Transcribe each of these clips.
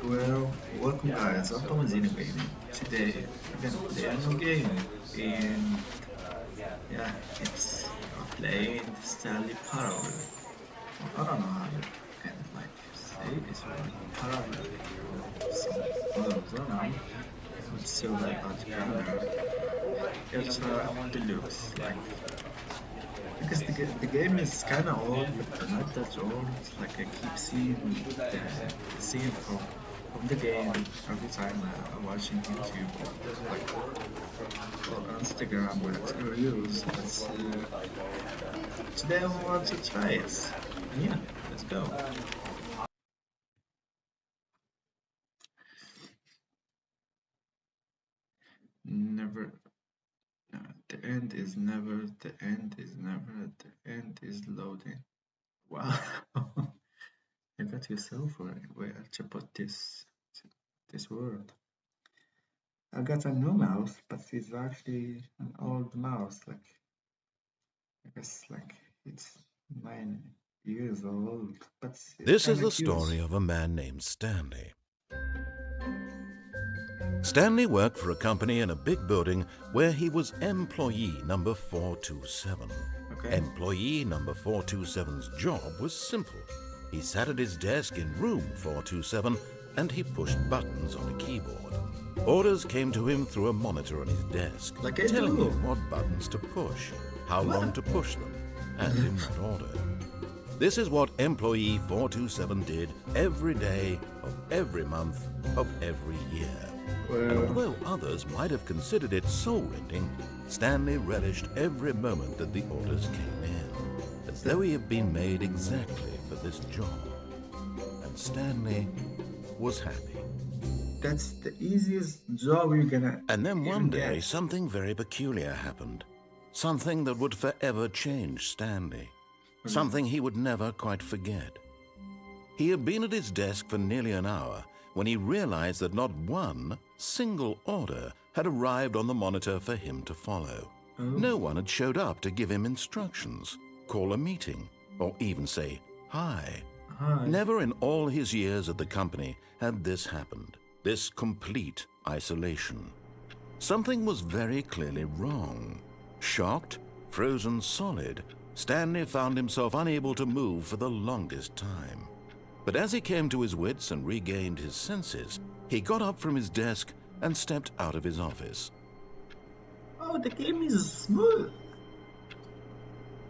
Well, welcome guys, I'm Tomazino Gaming. Today we're gonna play a new game and yeah, it's playing Stanley Parable. I don't know how you can like say this word, Parable or some others, I don't know. It's so like altogether. It's Deluxe, like because the game is kind of old, but not that old. Like I keep seeing the scene from the game every time I'm watching YouTube or Instagram with reviews. But today I want to try it. And yeah, let's go. Never. The end is never. The end is never. The end is loading. Wow. You got yourself where to put this word. I got a new mouse, but it's actually an old mouse. Like I guess like it's 9 years old, but it's This is kind of the cute. story of a man named Stanley. Stanley worked for a company in a big building where he was employee number 427. Okay. Employee number 427's job was simple. He sat at his desk in room 427 and he pushed buttons on a keyboard. Orders came to him through a monitor on his desk, Like I telling do. him what buttons to push, how long What? to push them, and in what order. This is what employee 427 did every day of every month of every year. And Well, although others might have considered it soul-rending, Stanley relished every moment that the orders came in, as though he had been made exactly for this job. And Stanley was happy. that's the easiest job you're gonna And then even one day, get. something very peculiar happened. Something that would forever change Stanley. Something he would never quite forget. He had been at his desk for nearly an hour when he realized that not one single order had arrived on the monitor for him to follow. Oh, No one had showed up to give him instructions, call a meeting, or even say hi. hi. Never in all his years at the company had this happened, this complete isolation. Something was very clearly wrong. Shocked, frozen solid, Stanley found himself unable to move for the longest time. But as he came to his wits and regained his senses, he got up from his desk and stepped out of his office. Oh, the game is smooth.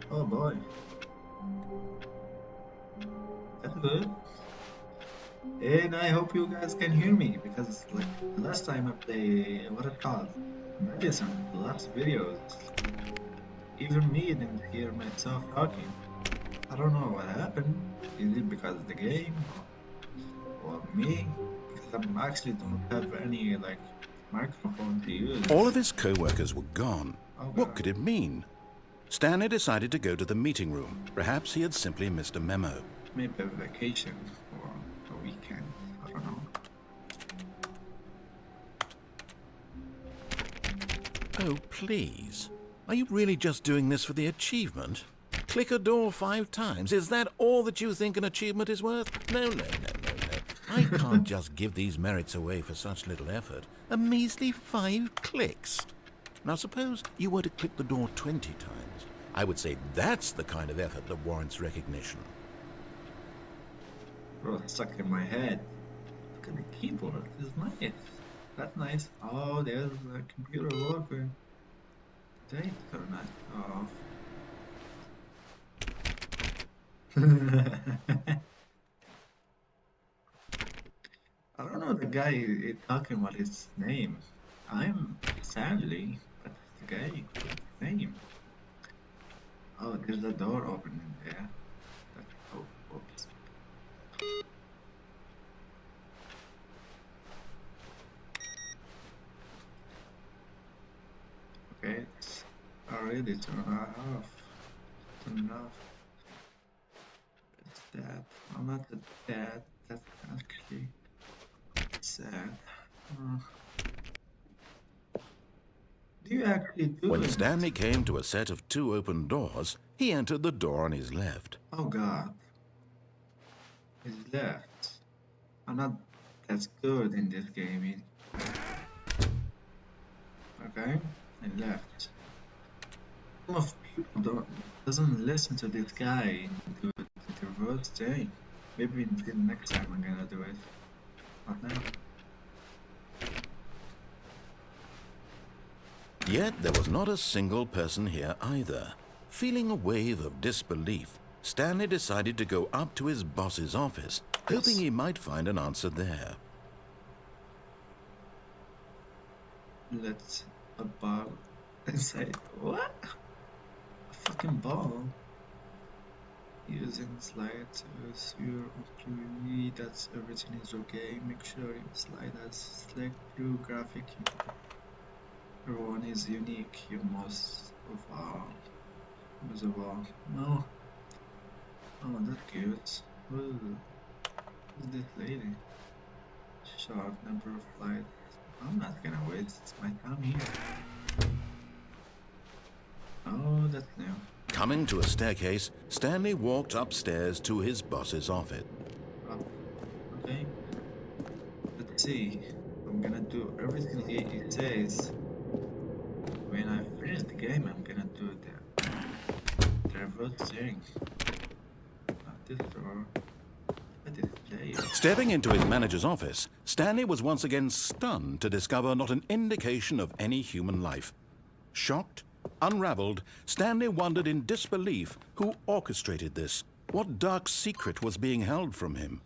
Oh boy, that's good. And I hope you guys can hear me because like the last time I played what it called Medicine, the last videos, even me didn't hear myself talking. I don't know what happened. Is it because of the game or me? Because I actually don't have any like microphone to use. All of his co-workers were gone. Oh What god. could it mean? Stanley decided to go to the meeting room. Perhaps he had simply missed a memo. Maybe a vacation or a weekend. I don't know. Oh, please. Are you really just doing this for the achievement? Click a door 5 times. Is that all that you think an achievement is worth? No. I can't just give these merits away for such little effort. A measly 5 clicks. Now suppose you were to click the door 20 times. I would say that's the kind of effort that warrants recognition. Bro, it's stuck in my head. Look at the keyboard. It's nice. That's nice. Oh, there's a computer worker. Date turn that off. I don't know the guy talking about his name. I'm Stanley, but the guy name. Oh, there's a door opening there. Oh, oops. Okay, it's already turned off. Turned off. It's that. I'm not the dad. That's actually sad. Uh, do you actually do When it? Stanley came to a set of 2 open doors, he entered the door on his left. Oh god. He's left. I'm not That's good in this game. Okay, I left. Some of people doesn't listen to this guy and do the worst thing. Maybe until next time I'm gonna do it. Not now. Yet there was not a single person here either. Feeling a wave of disbelief, Stanley decided to go up to his boss's office, hoping he might find an answer there. Let's a ball and say, what? A fucking ball? Using slide to assure employee that everything is okay. Make sure your slide has select blue graphic. Everyone is unique. You must of all. No. Oh, that's cute. Ooh. Who's this lady? Short number of flights. I'm not gonna waste my time here. Oh, that's new. Coming to a staircase, Stanley walked upstairs to his boss's office. Up. Okay. Let's see. I'm gonna do everything he says. When I finish the game, I'm gonna do the reverse thing. Not this door. But this player. Stepping into his manager's office, Stanley was once again stunned to discover not an indication of any human life. Shocked, unraveled, Stanley wondered in disbelief who orchestrated this. What dark secret was being held from him?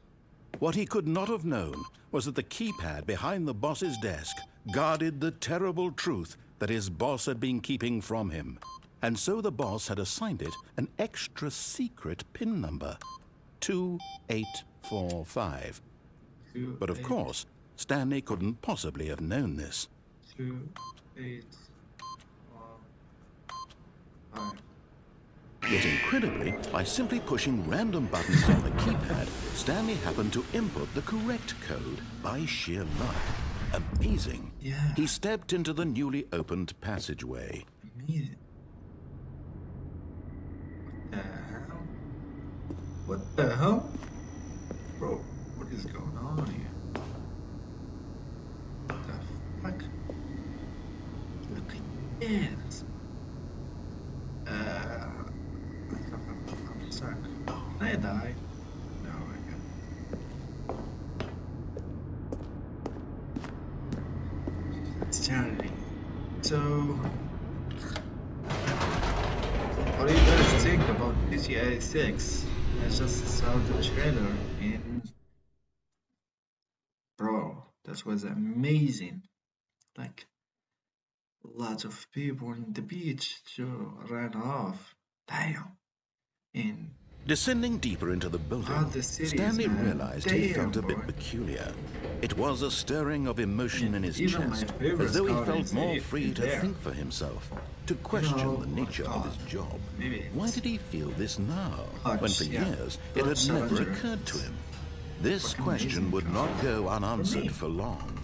What he could not have known was that the keypad behind the boss's desk guarded the terrible truth that his boss had been keeping from him. And so the boss had assigned it an extra secret PIN number, 2845. But of course, Stanley couldn't possibly have known this. 2845. Yet incredibly, by simply pushing random buttons on the keypad, Stanley happened to input the correct code by sheer luck. Amazing. Yeah. He stepped into the newly opened passageway. Amazing. What the hell? What the hell? Bro, what is going on here? What the fuck? Look at this. I'm stuck. Can I die? No, I can't. It's challenging. So, what do you guys think about GTA 6? I just saw the trailer and bro, that was amazing. Like, lots of people on the beach just ran off. Damn. And Descending deeper into the building, the cities, Stanley man. realized he Damn, felt a bit boy. peculiar. It was a stirring of emotion in his Even my chest, favorite as though he car felt is more there. free to think for himself, to question the nature of his job. Maybe Why it's did he feel this now, Hutch, when for yeah. years it had Hutch never Challenger. occurred to him? This Fucking question amazing would car. not go For me. unanswered for long.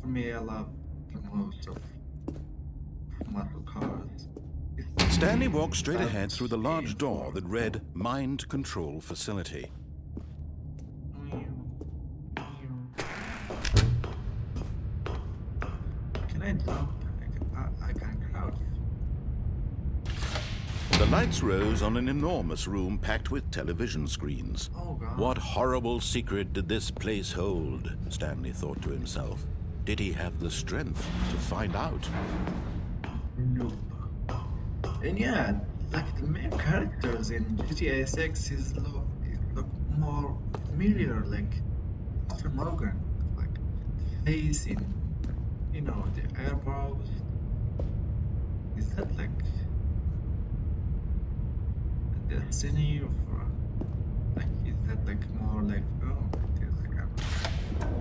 For me, I love the most of muscle cars. Stanley walked straight ahead through the large door that read Mind Control Facility. Can I jump? I can't crouch. The lights rose on an enormous room packed with television screens. Oh god. What horrible secret did this place hold? Stanley thought to himself. Did he have the strength to find out? Nope. And yeah, like the main characters in GTA 6 look more familiar, like Arthur Morgan, like the face in, you know, the eyebrows. Is that like a Destiny or like is that like more like this guy?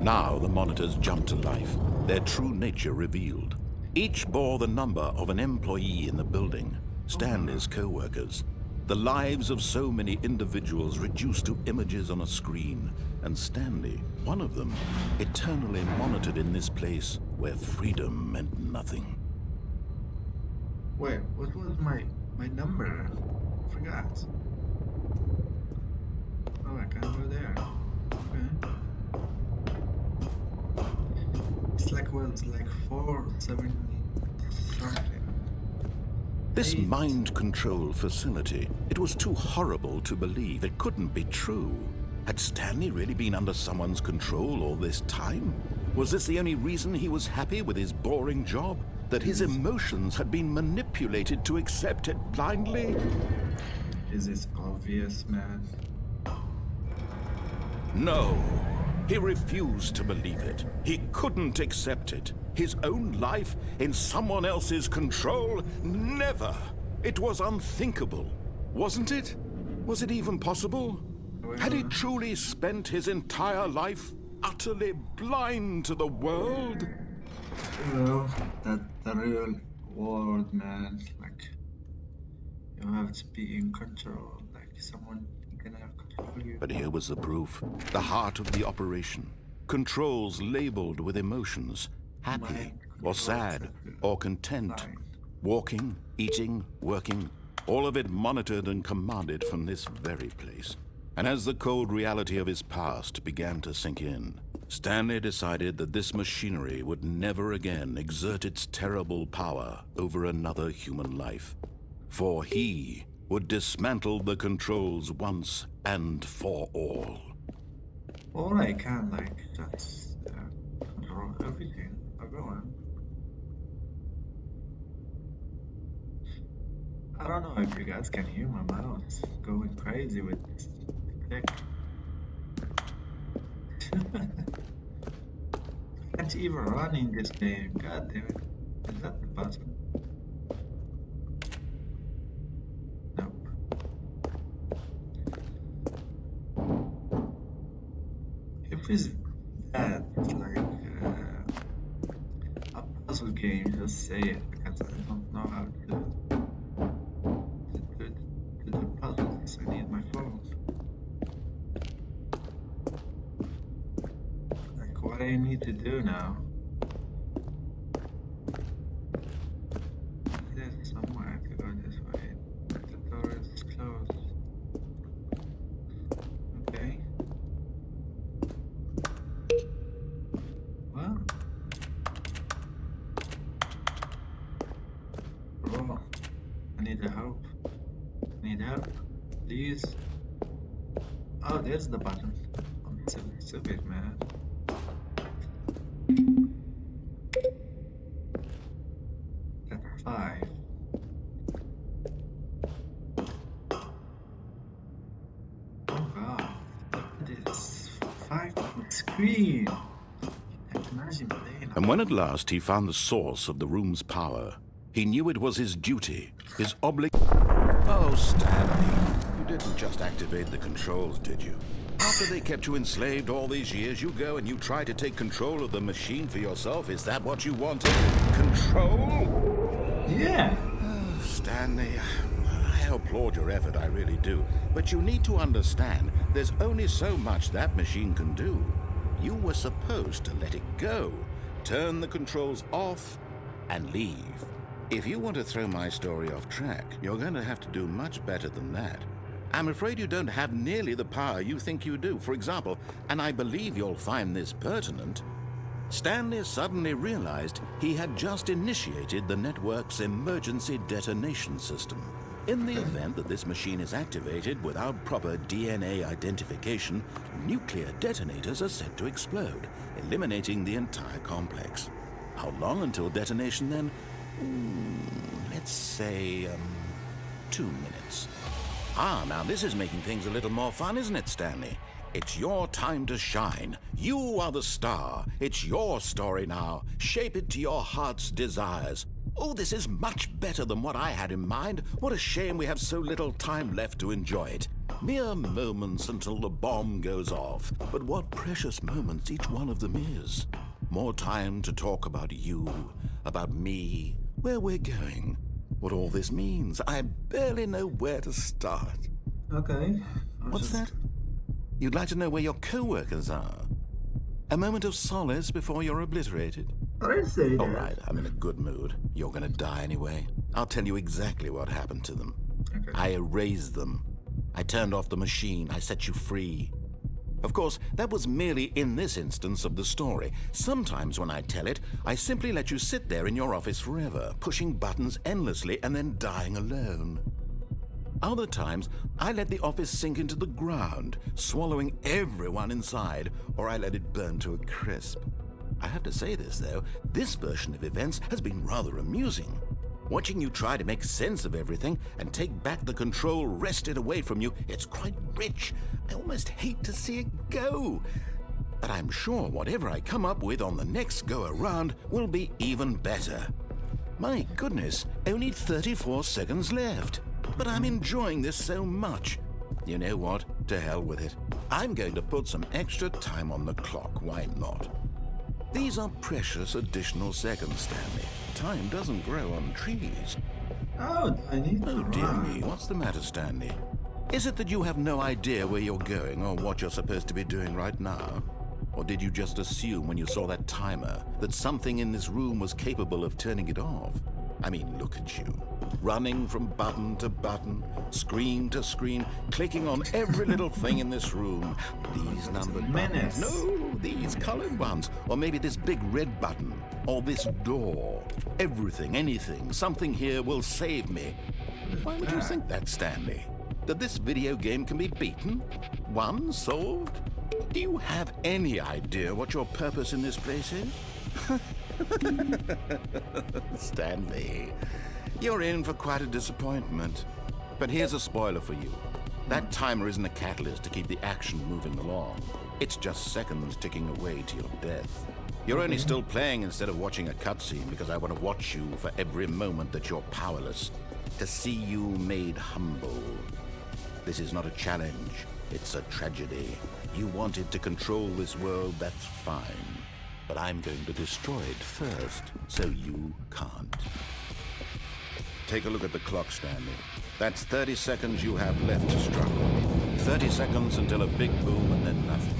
Now the monitors jumped to life, their true nature revealed. Each bore the number of an employee in the building, Stanley's co-workers. The lives of so many individuals reduced to images on a screen, and Stanley, one of them, eternally monitored in this place where freedom meant nothing. Wait, what was my number? I forgot. Oh, I can't go there. it's like 470 something. This Eight. mind control facility, it was too horrible to believe. It couldn't be true. Had Stanley really been under someone's control all this time? Was this the only reason he was happy with his boring job? That his emotions had been manipulated to accept it blindly? Is this obvious, man? No. He refused to believe it. He couldn't accept it. His own life in someone else's control? Never. It was unthinkable. Wasn't it? Was it even possible? Had he truly spent his entire life utterly blind to the world? Well, that's the real world, man. Like, you have to be in control. Like, someone can have control you. But here was the proof. The heart of the operation. Controls labeled with emotions. Happy, or sad, or content. Walking, eating, working. All of it monitored and commanded from this very place. And as the cold reality of his past began to sink in, Stanley decided that this machinery would never again exert its terrible power over another human life. For he would dismantle the controls once and for all. Or I can, like, just control everything, everyone. I don't know if you guys can hear my mouse going crazy with this click. Can't even run in this game. God damn it. Is that the button? Nope. If it's that, it's like a puzzle game, just say it, because I don't know how to do puzzles. I need my phone. Like, what I need to do now? There's somewhere to go this way. The door is closed. Okay. Well. Bro, I need help. Need help, please. Oh, there's the button. I'm stupid, man. That's 5. Oh god, look at this 5 on the screen. I can imagine playing. And when at last he found the source of the room's power, he knew it was his duty, his Oh, Stanley, you didn't just activate the controls, did you? After they kept you enslaved all these years, you go and you try to take control of the machine for yourself? Is that what you wanted? Control? Yeah. Oh, Stanley, I applaud your effort, I really do. But you need to understand, there's only so much that machine can do. You were supposed to let it go, turn the controls off, and leave. If you want to throw my story off track, you're going to have to do much better than that. I'm afraid you don't have nearly the power you think you do. For example, and I believe you'll find this pertinent, Stanley suddenly realized he had just initiated the network's emergency detonation system. In the event that this machine is activated without proper DNA identification, nuclear detonators are set to explode, eliminating the entire complex. How long until detonation then? Let's say, 2 minutes. Ah, now this is making things a little more fun, isn't it, Stanley? It's your time to shine. You are the star. It's your story now. Shape it to your heart's desires. Oh, this is much better than what I had in mind. What a shame we have so little time left to enjoy it. Mere moments until the bomb goes off. But what precious moments each one of them is. More time to talk about you, about me, where we're going, what all this means. I barely know where to start. Okay. What's that? You'd like to know where your co-workers are? A moment of solace before you're obliterated? I didn't say that. All right, I'm in a good mood. You're gonna die anyway. I'll tell you exactly what happened to them. Okay. I erased them. I turned off the machine. I set you free. Of course, that was merely in this instance of the story. Sometimes when I tell it, I simply let you sit there in your office forever, pushing buttons endlessly and then dying alone. Other times, I let the office sink into the ground, swallowing everyone inside, or I let it burn to a crisp. I have to say this, though, this version of events has been rather amusing. Watching you try to make sense of everything and take back the control wrested away from you, it's quite rich. I almost hate to see it go. But I'm sure whatever I come up with on the next go-around will be even better. My goodness, only 34 seconds left. But I'm enjoying this so much. You know what? To hell with it. I'm going to put some extra time on the clock. Why not? These are precious additional seconds, Stanley. Time doesn't grow on trees. Oh, I need to Oh, dear run. me. What's the matter, Stanley? Is it that you have no idea where you're going or what you're supposed to be doing right now? Or did you just assume when you saw that timer that something in this room was capable of turning it off? I mean, look at you. Running from button to button, screen to screen, clicking on every little thing in this room. These numbered buttons. No, these colored ones. Or maybe this big red button. Or this door. Everything, anything, something here will save me. Why would you think that, Stanley? That this video game can be beaten? Won? Solved? Do you have any idea what your purpose in this place is? Stanley, you're in for quite a disappointment. But here's a spoiler for you. That timer isn't a catalyst to keep the action moving along. It's just seconds ticking away to your death. You're only still playing instead of watching a cutscene because I want to watch you for every moment that you're powerless. To see you made humble. This is not a challenge. It's a tragedy. You wanted to control this world, that's fine. But I'm going to destroy it first, so you can't. Take a look at the clock, Stanley. That's 30 seconds you have left to struggle. 30 seconds until a big boom and then nothing.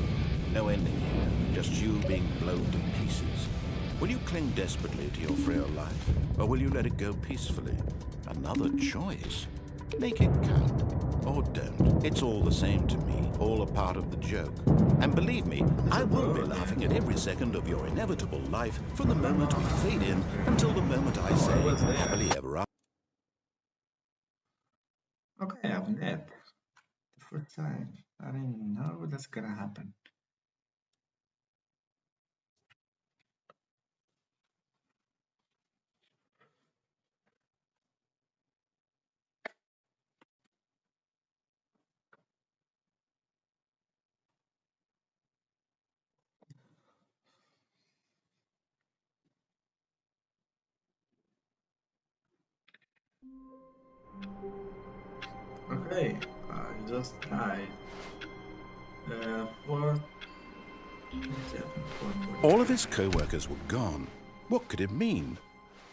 No ending here, just you being blown to pieces. Will you cling desperately to your frail life, or will you let it go peacefully? Another choice. Make it count. Or don't. It's all the same to me, all a part of the joke. And believe me, I will be laughing at every second of your inevitable life from the moment we fade in until the moment I say, happily ever after. Okay, I've met. The first time. I didn't know that's gonna happen. Okay, I just died. 427, All of his co-workers were gone. What could it mean?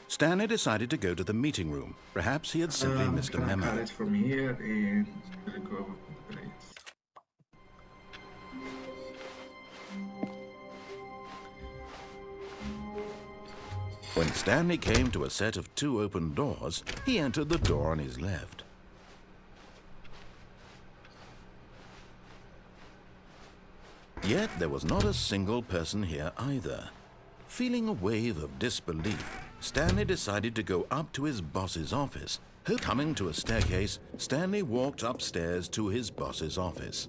Stanley decided to go to the meeting room. Perhaps he had simply missed a Can I cut memo. it from here and go over the place? When Stanley came to a set of 2 open doors, he entered the door on his left. Yet there was not a single person here either. Feeling a wave of disbelief, Stanley decided to go up to his boss's office. Coming to a staircase, Stanley walked upstairs to his boss's office.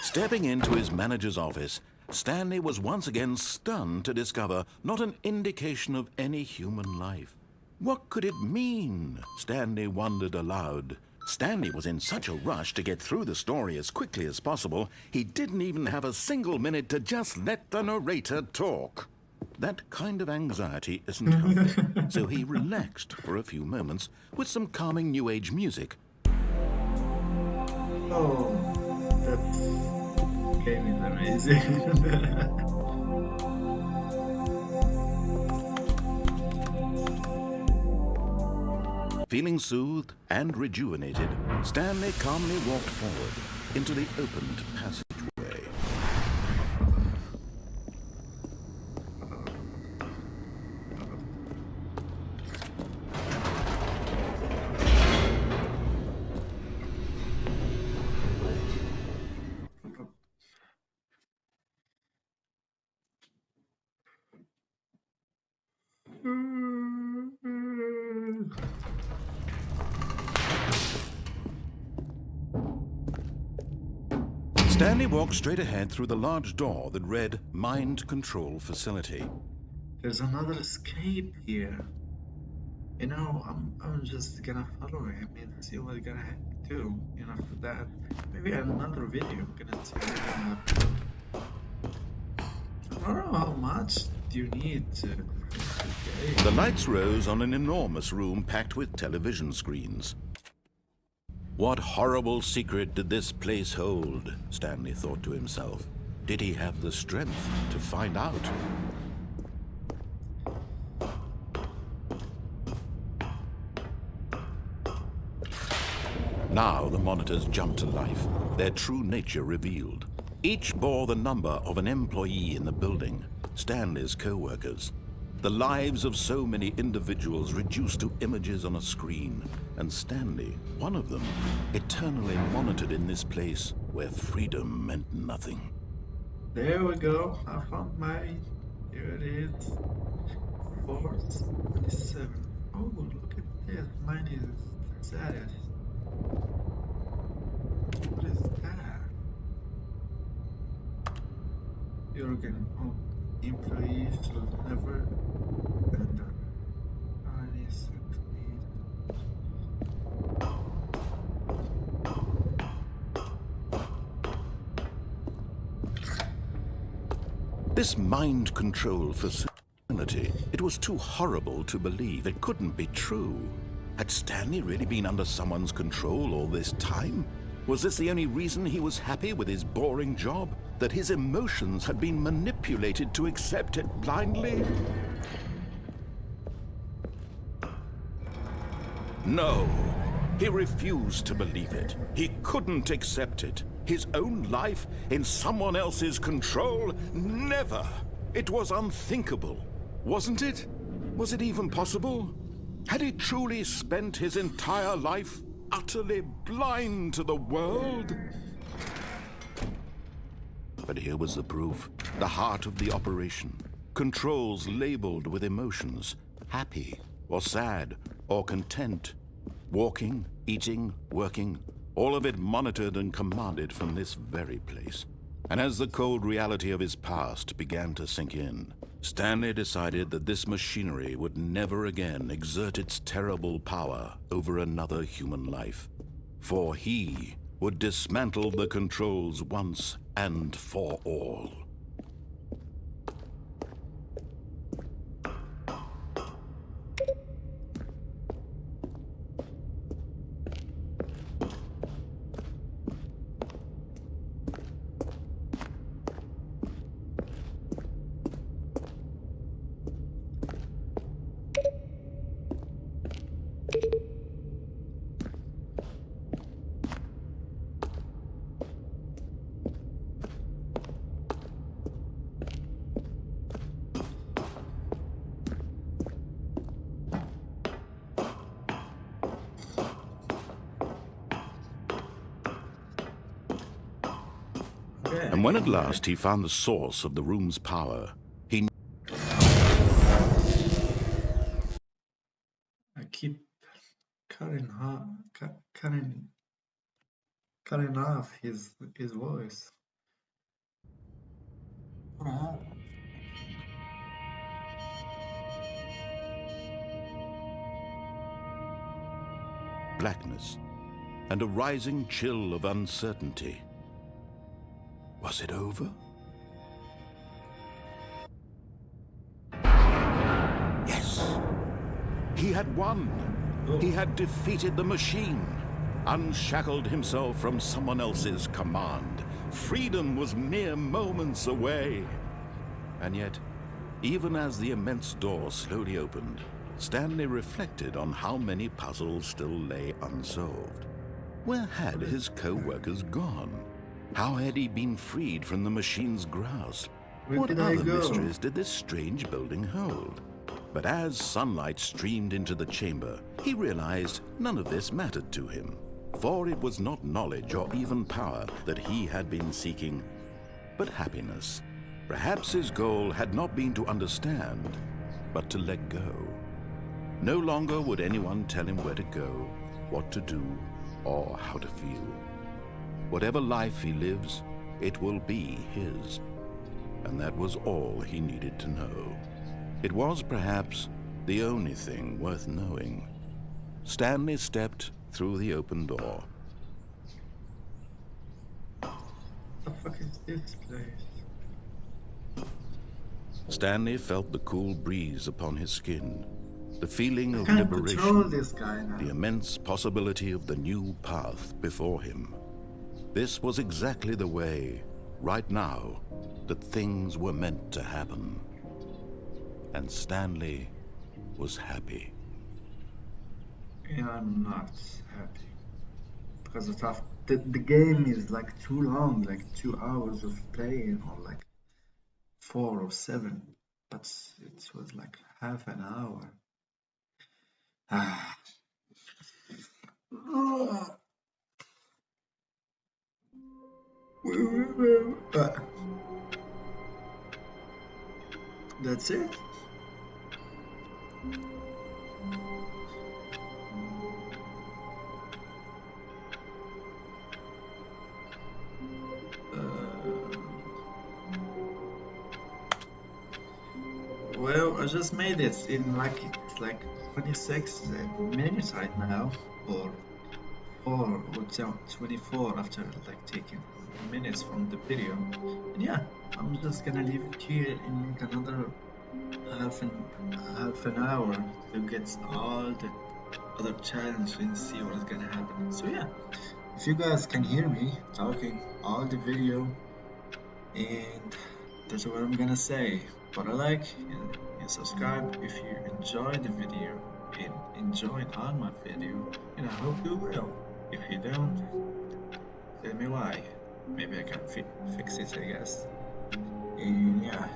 Stepping into his manager's office, Stanley was once again stunned to discover not an indication of any human life. What could it mean? Stanley wondered aloud. Stanley was in such a rush to get through the story as quickly as possible, he didn't even have a single minute to just let the narrator talk. That kind of anxiety isn't healthy, so he relaxed for a few moments with some calming New Age music. Oh, that game is amazing. Feeling soothed and rejuvenated, Stanley calmly walked forward into the opened passageway. Stanley walked straight ahead through the large door that read Mind Control Facility. There's another escape here. You know, I'm just gonna follow him and see what's gonna happen too. And after that, maybe another video gonna see what's gonna happen. I don't know how much do you need to complete the The game. lights rose on an enormous room packed with television screens. What horrible secret did this place hold? Stanley thought to himself. Did he have the strength to find out? Now the monitors jumped to life, their true nature revealed. Each bore the number of an employee in the building, Stanley's co-workers. The lives of so many individuals reduced to images on a screen, and Stanley, one of them, eternally monitored in this place where freedom meant nothing. There we go. I found mine. Here it is. 427. Oh, look at this. Mine is status. What is that? Jürgen, employees should never enter any succeed. This mind control facility, it was too horrible to believe. It couldn't be true. Had Stanley really been under someone's control all this time? Was this the only reason he was happy with his boring job? That his emotions had been manipulated to accept it blindly? No, he refused to believe it. He couldn't accept it. His own life in someone else's control? Never! It was unthinkable, wasn't it? Was it even possible? Had he truly spent his entire life utterly blind to the world? But here was the proof, the heart of the operation. Controls labeled with emotions, happy or sad or content. Walking, eating, working, all of it monitored and commanded from this very place. And as the cold reality of his past began to sink in, Stanley decided that this machinery would never again exert its terrible power over another human life. For he would dismantle the controls once and for all. And when at last he found the source of the room's power, he... I keep cutting off his voice. What happened? blackness and a rising chill of uncertainty. Was it over? Yes! He had won! He had defeated the machine, unshackled himself from someone else's command. Freedom was mere moments away. And yet, even as the immense door slowly opened, Stanley reflected on how many puzzles still lay unsolved. Where had his co-workers gone? How had he been freed from the machine's grasp? Where What did I other go? mysteries did this strange building hold? But as sunlight streamed into the chamber, he realized none of this mattered to him. For it was not knowledge or even power that he had been seeking, but happiness. Perhaps his goal had not been to understand, but to let go. No longer would anyone tell him where to go, what to do, or how to feel. Whatever life he lives, it will be his. And that was all he needed to know. It was perhaps the only thing worth knowing. Stanley stepped through the open door. The fuck is this place? Stanley felt the cool breeze upon his skin, the feeling of I can't control liberation, this guy now. the immense possibility of the new path before him. This was exactly the way, right now, that things were meant to happen. And Stanley was happy. Yeah, I'm not happy. Because the game is like too long, like 2 hours of playing, or like 4 or 7. But it was like half an hour. Ah. That's it. Well, I just made it in like it's like 26 minutes right now, or 24 after like taking minutes from the video. And yeah, I'm just gonna leave it here in like another half an hour to get all the other challenge and see what is gonna happen. So yeah, if you guys can hear me talking all the video, and that's what I'm gonna say. Put a like and subscribe if you enjoy the video and enjoy all my video, and I hope you will. If you don't, tell me why. Maybe I can fix it, I guess. And yeah.